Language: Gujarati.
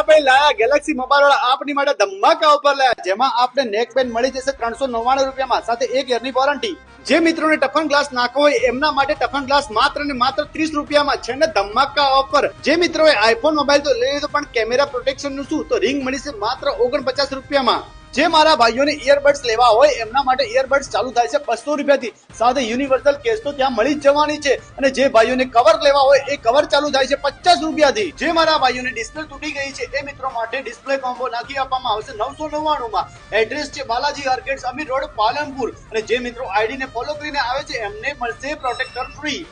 ભાઈ લાયા ગેલેક્સી મોબાઈલ વાળા આપની માટે ધમાકા ઓફર લાયા, જેમાં આપણે નેક બેન્ડ મળી જશે 399 રૂપિયામાં સાથે 1 યરની વોરંટી। જે મિત્રોને ટફન ગ્લાસ નાખવો હોય એમના માટે ટફન ગ્લાસ માત્ર ને માત્ર 30 રૂપિયામાં છે ને ધમાકા ઓફર। જે મિત્રોએ આઈફોન મોબાઈલ તો લઈ લીધો પણ કેમેરા પ્રોટેક્શન નું શું, તો રિંગ મળી છે માત્ર 49 રૂપિયામાં। જે મારા ભાઈઓને ઇયરબડ્સ લેવા હોય એમના માટે ઇયરબડ્સ ચાલુ થાય છે 200 રૂપિયાથી, સાથે યુનિવર્સલ કેસ તો ત્યાં મળી જ જવાની છે। અને જે ભાઈઓને કવર લેવા હોય એ કવર ચાલુ થાય છે 50 રૂપિયાથી। જે મારા ભાઈઓને ડિસ્પ્લે તૂટી ગઈ છે એ મિત્રો માટે ડિસ્પ્લે કોમ્બો નાખી આપવામાં આવશે 999 માં। એડ્રેસ છે બાલાજી આર્કેડ્સ, અમીર રોડ, પાલનપુર। અને જે મિત્રો આઈડી ને ફોલો કરીને આવે છે એમને મળશે પ્રોટેક્ટર ફ્રી।